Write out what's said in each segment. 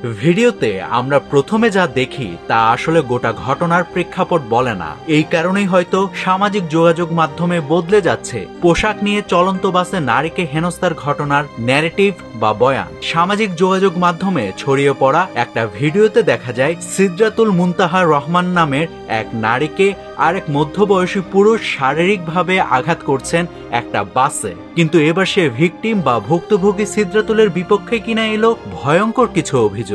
ভিডিওতে আমরা প্রথমে যা দেখি তা আসলে গোটা ঘটনার প্রেক্ষাপট বলে না। এই কারণেই হয়তো সামাজিক যোগাযোগ মাধ্যমে বদলে যাচ্ছে পোশাক নিয়ে চলন্ত বাসে নারীকে হেনস্থার ঘটনার ন্যারেটিভ বা বয়ান। সামাজিক যোগাযোগ মাধ্যমে ছড়িয়ে পড়া একটা ভিডিওতে দেখা যায় সিদরাতুল মুনতাহা রহমান নামের এক নারীকে আরেক মধ্যবয়সী পুরুষ শারীরিকভাবে আঘাত করছেন একটা বাসে। কিন্তু এবার সে ভিকটিম বা ভুক্তভোগী সিদরাতুলের বিপক্ষে কিনা এলো ভয়ঙ্কর কিছু অভিযোগ।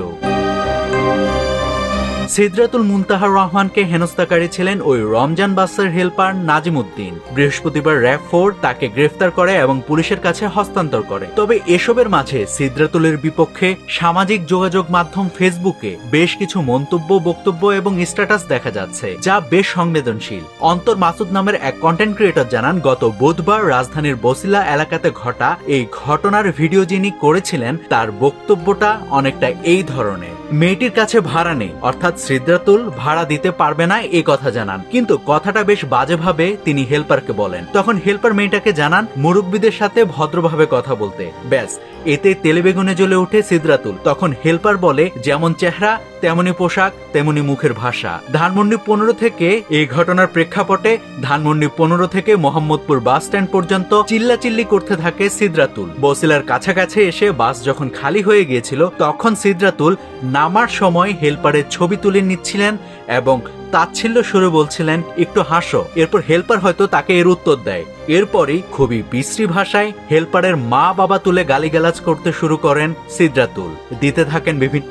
সিদরাতুল মুনতাহা রহমানকে হেনস্থাকারী ছিলেন ওই রমজান বাসের হেল্পার নাজিম উদ্দিন। বৃহস্পতিবার র‍্যাব 4 তাকে গ্রেফতার করে এবং পুলিশের কাছে হস্তান্তর করে। তবে এসবের মাঝে সিদরাতুলের বিপক্ষে সামাজিক যোগাযোগ মাধ্যম ফেসবুকে বেশ কিছু মন্তব্য, বক্তব্য এবং স্ট্যাটাস দেখা যাচ্ছে যা বেশ সংবেদনশীল। অন্তর মাসুদ নামের এক কন্টেন্ট ক্রিয়েটর জানান, গত বুধবার রাজধানীর বসিলা এলাকাতে ঘটা এই ঘটনার ভিডিও যিনি করেছিলেন তার বক্তব্যটা অনেকটা এই ধরনের। মেয়েটির কাছে ভাড়া নেই, অর্থাৎ সিদরাতুল ভাড়া দিতে পারবে না এই কথা জানান, কিন্তু কথাটা বেশ বাজেভাবে তিনি হেল্পারকে বলেন। তখন হেল্পার মেয়েটাকে জানান মুরব্বীদের সাথে ভদ্রভাবে কথা বলতে। ব্যাস, এতে তেলেবেগুনে জ্বলে ওঠে সিদরাতুল। তখন হেল্পার বলে, যেমন চেহারা তেমনি পোশাক তেমনি মুখের ভাষা। ধানমন্ডি 15 থেকে এই ঘটনার প্রেক্ষাপটে ধানমন্ডি 15 থেকে মোহাম্মদপুর বাস স্ট্যান্ড পর্যন্ত চিল্লাচিল্লি করতে থাকে সিদরাতুল। বসিলার কাছাকাছি এসে বাস যখন খালি হয়ে গিয়েছিল তখন সিদরাতুল নামার সময় হেল্পারের ছবি তুলে নিচ্ছিলেন এবং তাচ্ছিল্য সুরে বলছিলেন, একটু হাসো। এরপর হেল্পার হয়তো তাকে এর উত্তর দেয়। এরপরই খুবই বিশ্রী ভাষায় হেল্পারের মা বাবা তুলে গালিগালাজ করতে শুরু করেন সিদরাতুল। দিতে থাকেন বিভিন্ন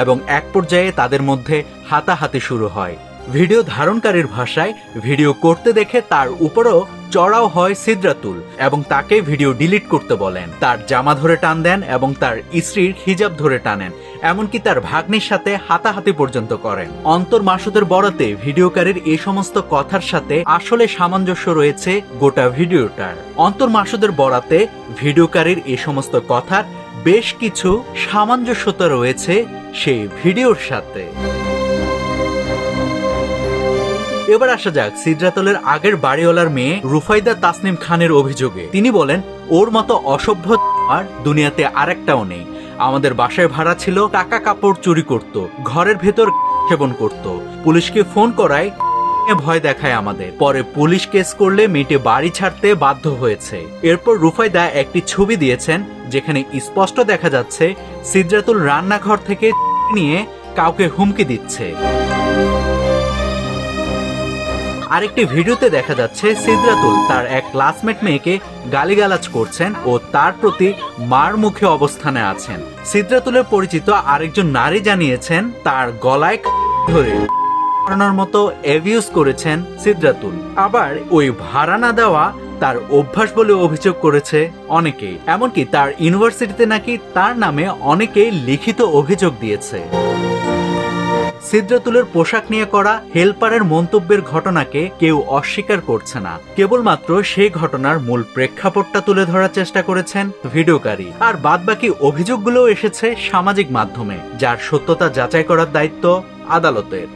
এবং এক পর্যায়ে তাদের মধ্যে হাতাহাতি শুরু হয়। ভিডিও ধারণকারীর ভাষায়, ভিডিও করতে দেখে তার উপরও চড়াও হয় সিদরাতুল এবং তাকে ভিডিও ডিলিট করতে বলেন। তার জামা ধরে টান দেন এবং তার স্ত্রীর হিজাব ধরে টানেন, এমনকি তার ভাগ্নির সাথে হাতাহাতি পর্যন্ত করেন। অন্তর মাসুদের বরাতে ভিডিওকারীর এই সমস্ত কথার সাথে আসলে সামঞ্জস্য রয়েছে গোটা ভিডিওটার। অন্তর মাসুদের বরাতে ভিডিওকারীর এই সমস্ত কথার বেশ কিছু সামঞ্জস্যতা রয়েছে সেই ভিডিওর সাথে। এবার আসা যাক সিদরাতুলের আগের বাড়িওয়ালার মেয়ে রুফাইদা তাসনিম খানের অভিযোগে। তিনি বলেন, ওর মতো অসভ্য আর দুনিয়াতে আরেকটাও নেই। আমাদের বাসায় ভাড়া ছিল, টাকা কাপড় চুরি করত, ঘরের ভেতর সেবন করত, পুলিশকে ফোন করায় ভয় দেখায় আমাদের। পরে পুলিশ কেস করলে মেয়েটি বাড়ি ছাড়তে বাধ্য হয়েছে। এরপর রুফাইদা একটি ছবি দিয়েছেন যেখানে স্পষ্ট দেখা যাচ্ছে সিদরাতুল রান্নাঘর থেকে নিয়ে কাউকে হুমকি দিচ্ছে। আরেকটি ভিডিওতে দেখা যাচ্ছে সিদরাতুল তার এক ক্লাসমেট মেয়েকে গালিগালাজ করছেন ও তার প্রতি মার মুখে অবস্থানে আছেন। সিদরাতুলের পরিচিত আরেকজন নারী জানিয়েছেন তার গলায় ধরে করানোর মতো অ্যাবিউজ করেছেন সিদরাতুল। আবার ওই ভাড়া না দেওয়া তার অভ্যাস বলে অভিযোগ করেছে অনেকেই। এমনকি তার ইউনিভার্সিটিতে নাকি তার নামে অনেকেই লিখিত অভিযোগ দিয়েছে। সিদরাতুলের পোশাক নিয়ে করা হেল্পারের মন্তব্যের ঘটনাকে কেউ অস্বীকার করছে না, কেবলমাত্র সেই ঘটনার মূল প্রেক্ষাপটটা তুলে ধরার চেষ্টা করেছেন ভিডিওকারী। আর বাদবাকি অভিযোগগুলো এসেছে সামাজিক মাধ্যমে, যার সত্যতা যাচাই করার দায়িত্ব আদালতের।